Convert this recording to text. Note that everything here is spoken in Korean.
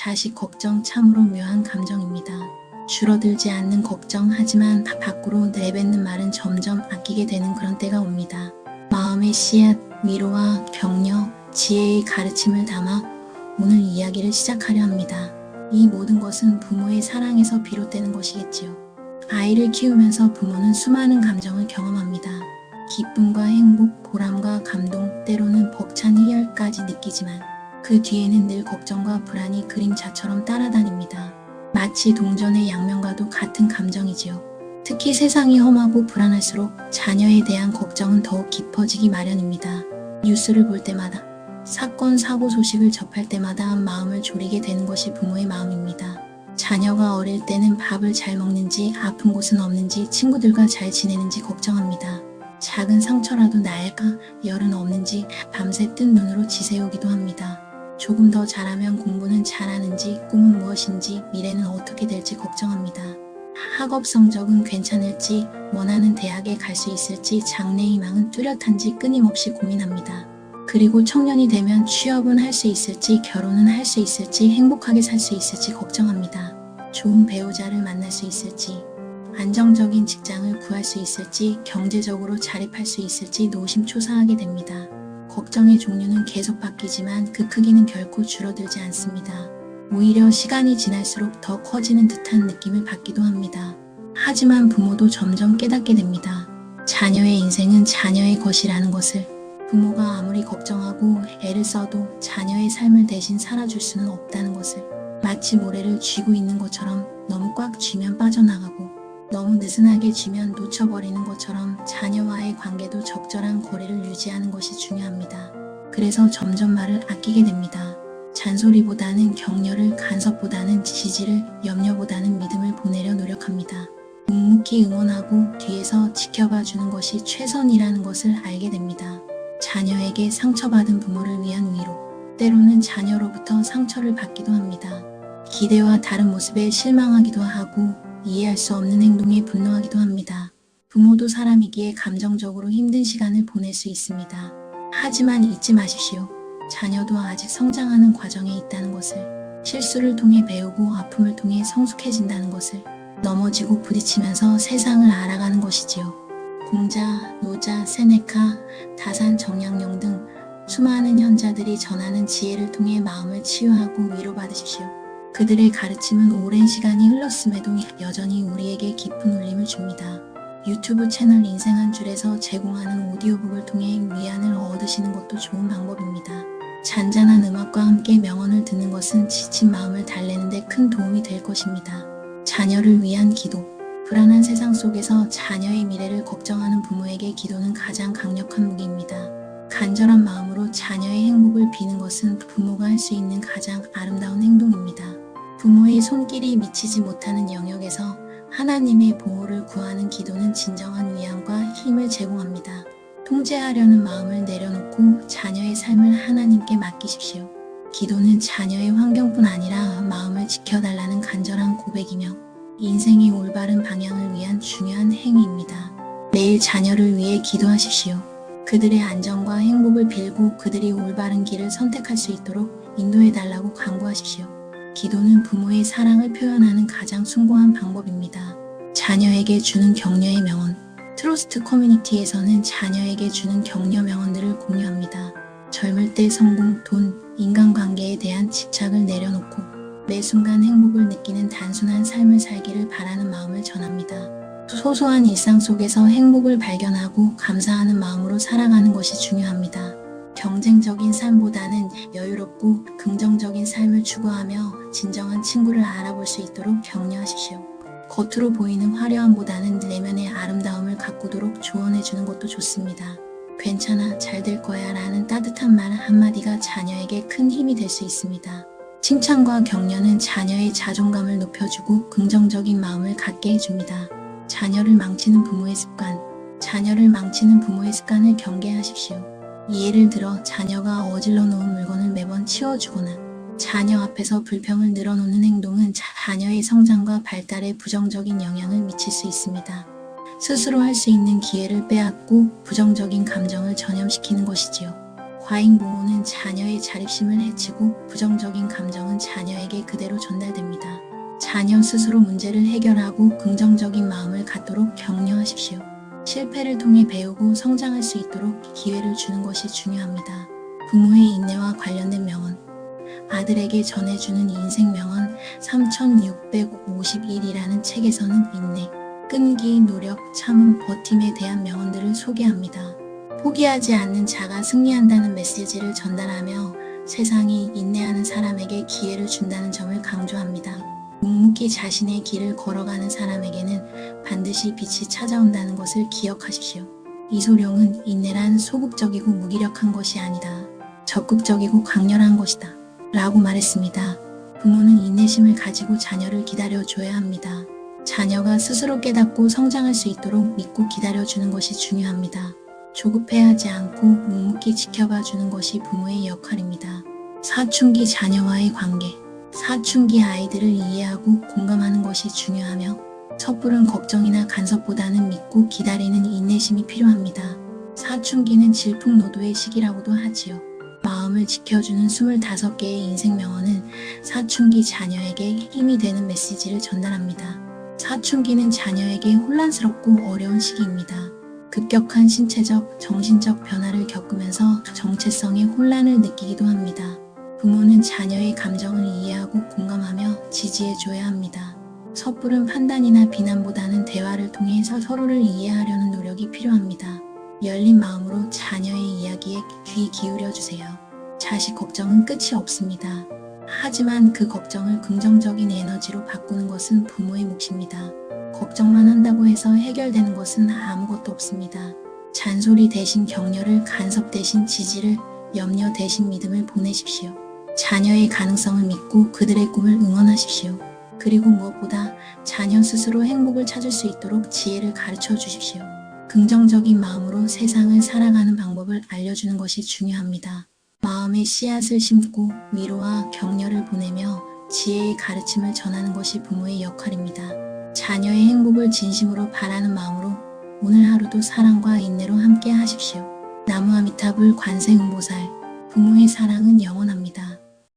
자식 걱정 참으로 묘한 감정입니다. 줄어들지 않는 걱정, 하지만 밖으로 내뱉는 말은 점점 아끼게 되는 그런 때가 옵니다. 마음의 씨앗, 위로와 격려, 지혜의 가르침을 담아 오늘 이야기를 시작하려 합니다. 이 모든 것은 부모의 사랑에서 비롯되는 것이겠지요. 아이를 키우면서 부모는 수많은 감정을 경험합니다. 기쁨과 행복, 보람과 감동, 때로는 벅찬 희열까지 느끼지만 그 뒤에는 늘 걱정과 불안이 그림자처럼 따라다닙니다. 마치 동전의 양면과도 같은 감정이지요. 특히 세상이 험하고 불안할수록 자녀에 대한 걱정은 더욱 깊어지기 마련입니다. 뉴스를 볼 때마다, 사건, 사고 소식을 접할 때마다 마음을 졸이게 되는 것이 부모의 마음입니다. 자녀가 어릴 때는 밥을 잘 먹는지, 아픈 곳은 없는지, 친구들과 잘 지내는지 걱정합니다. 작은 상처라도 나을까, 열은 없는지 밤새 뜬 눈으로 지새우기도 합니다. 조금 더 잘하면 공부는 잘하는지, 꿈은 무엇인지, 미래는 어떻게 될지 걱정합니다. 학업 성적은 괜찮을지, 원하는 대학에 갈 수 있을지, 장래 희망은 뚜렷한지 끊임없이 고민합니다. 그리고 청년이 되면 취업은 할 수 있을지, 결혼은 할 수 있을지, 행복하게 살 수 있을지 걱정합니다. 좋은 배우자를 만날 수 있을지, 안정적인 직장을 구할 수 있을지, 경제적으로 자립할 수 있을지 노심초사하게 됩니다. 걱정의 종류는 계속 바뀌지만 그 크기는 결코 줄어들지 않습니다. 오히려 시간이 지날수록 더 커지는 듯한 느낌을 받기도 합니다. 하지만 부모도 점점 깨닫게 됩니다. 자녀의 인생은 자녀의 것이라는 것을. 부모가 아무리 걱정하고 애를 써도 자녀의 삶을 대신 살아줄 수는 없다는 것을. 마치 모래를 쥐고 있는 것처럼 너무 꽉 쥐면 빠져나가고 너무 느슨하게 쥐면 놓쳐버리는 것처럼 자녀와의 관계도 적절한 거리를 유지하는 것이 중요합니다. 그래서 점점 말을 아끼게 됩니다. 잔소리보다는 격려를, 간섭보다는 지지를, 염려보다는 믿음을 보내려 노력합니다. 묵묵히 응원하고 뒤에서 지켜봐 주는 것이 최선이라는 것을 알게 됩니다. 자녀에게 상처받은 부모를 위한 위로, 때로는 자녀로부터 상처를 받기도 합니다. 기대와 다른 모습에 실망하기도 하고 이해할 수 없는 행동에 분노하기도 합니다. 부모도 사람이기에 감정적으로 힘든 시간을 보낼 수 있습니다. 하지만 잊지 마십시오. 자녀도 아직 성장하는 과정에 있다는 것을. 실수를 통해 배우고 아픔을 통해 성숙해진다는 것을. 넘어지고 부딪히면서 세상을 알아가는 것이지요. 공자, 노자, 세네카, 다산 정약용 등 수많은 현자들이 전하는 지혜를 통해 마음을 치유하고 위로받으십시오. 그들의 가르침은 오랜 시간이 흘렀음에도 여전히 우리에게 깊은 울림을 줍니다. 유튜브 채널 인생 한 줄에서 제공하는 오디오북을 통해 위안을 얻으시는 것도 좋은 방법입니다. 잔잔한 음악과 함께 명언을 듣는 것은 지친 마음을 달래는 데 큰 도움이 될 것입니다. 자녀를 위한 기도. 불안한 세상 속에서 자녀의 미래를 걱정하는 부모에게 기도는 가장 강력한 무기입니다. 간절한 마음으로 자녀의 행복을 비는 것은 부모가 할 수 있는 가장 아름다운 행동입니다. 부모의 손길이 미치지 못하는 영역에서 하나님의 보호를 구하는 기도는 진정한 위안과 힘을 제공합니다. 통제하려는 마음을 내려놓고 자녀의 삶을 하나님께 맡기십시오. 기도는 자녀의 환경뿐 아니라 마음을 지켜달라는 간절한 고백이며 인생의 올바른 방향을 위한 중요한 행위입니다. 매일 자녀를 위해 기도하십시오. 그들의 안전과 행복을 빌고 그들이 올바른 길을 선택할 수 있도록 인도해달라고 간구하십시오. 기도는 부모의 사랑을 표현하는 가장 숭고한 방법입니다. 자녀에게 주는 격려의 명언. 트러스트 커뮤니티에서는 자녀에게 주는 격려 명언들을 공유합니다. 젊을 때 성공, 돈, 인간관계에 대한 집착을 내려놓고 매 순간 행복을 느끼는 단순한 삶을 살기를 바라는 마음을 전합니다. 소소한 일상 속에서 행복을 발견하고 감사하는 마음으로 살아가는 것이 중요합니다. 경쟁적인 삶보다는 여유롭고 긍정적인 삶을 추구하며 진정한 친구를 알아볼 수 있도록 격려하십시오. 겉으로 보이는 화려함보다는 내면의 아름다움을 가꾸도록 조언해주는 것도 좋습니다. 괜찮아, 잘 될 거야 라는 따뜻한 말 한마디가 자녀에게 큰 힘이 될 수 있습니다. 칭찬과 격려는 자녀의 자존감을 높여주고 긍정적인 마음을 갖게 해줍니다. 자녀를 망치는 부모의 습관. 자녀를 망치는 부모의 습관을 경계하십시오. 예를 들어 자녀가 어질러 놓은 물건을 매번 치워주거나 자녀 앞에서 불평을 늘어놓는 행동은 자녀의 성장과 발달에 부정적인 영향을 미칠 수 있습니다. 스스로 할 수 있는 기회를 빼앗고 부정적인 감정을 전염시키는 것이지요. 과잉 부모는 자녀의 자립심을 해치고 부정적인 감정은 자녀에게 그대로 전달됩니다. 자녀 스스로 문제를 해결하고 긍정적인 마음을 갖도록 격려하십시오. 실패를 통해 배우고 성장할 수 있도록 기회를 주는 것이 중요합니다. 부모의 인내와 관련된 명언. 아들에게 전해주는 인생 명언 3651이라는 책에서는 인내, 끈기, 노력, 참음, 버팀에 대한 명언들을 소개합니다. 포기하지 않는 자가 승리한다는 메시지를 전달하며 세상이 인내하는 사람에게 기회를 준다는 점을 강조합니다. 묵묵히 자신의 길을 걸어가는 사람에게는 반드시 빛이 찾아온다는 것을 기억하십시오. 이소룡은 인내란 소극적이고 무기력한 것이 아니다. 적극적이고 강렬한 것이다. 라고 말했습니다. 부모는 인내심을 가지고 자녀를 기다려줘야 합니다. 자녀가 스스로 깨닫고 성장할 수 있도록 믿고 기다려주는 것이 중요합니다. 조급해하지 않고 묵묵히 지켜봐 주는 것이 부모의 역할입니다. 사춘기 자녀와의 관계. 사춘기 아이들을 이해하고 공감하는 것이 중요하며 섣부른 걱정이나 간섭보다는 믿고 기다리는 인내심이 필요합니다. 사춘기는 질풍노도의 시기라고도 하지요. 마음을 지켜주는 25개의 인생 명언은 사춘기 자녀에게 힘이 되는 메시지를 전달합니다. 사춘기는 자녀에게 혼란스럽고 어려운 시기입니다. 급격한 신체적, 정신적 변화를 겪으면서 정체성의 혼란을 느끼기도 합니다. 부모는 자녀의 감정을 이해하고 공감하며 지지해줘야 합니다. 섣부른 판단이나 비난보다는 대화를 통해서 서로를 이해하려는 노력이 필요합니다. 열린 마음으로 자녀의 이야기에 귀 기울여주세요. 자식 걱정은 끝이 없습니다. 하지만 그 걱정을 긍정적인 에너지로 바꾸는 것은 부모의 몫입니다. 걱정만 한다고 해서 해결되는 것은 아무것도 없습니다. 잔소리 대신 격려를, 간섭 대신 지지를, 염려 대신 믿음을 보내십시오. 자녀의 가능성을 믿고 그들의 꿈을 응원하십시오. 그리고 무엇보다 자녀 스스로 행복을 찾을 수 있도록 지혜를 가르쳐 주십시오. 긍정적인 마음으로 세상을 살아가는 방법을 알려주는 것이 중요합니다. 마음의 씨앗을 심고 위로와 격려를 보내며 지혜의 가르침을 전하는 것이 부모의 역할입니다. 자녀의 행복을 진심으로 바라는 마음으로 오늘 하루도 사랑과 인내로 함께 하십시오. 나무아미타불 관세음보살. 부모의 사랑은 영원합니다.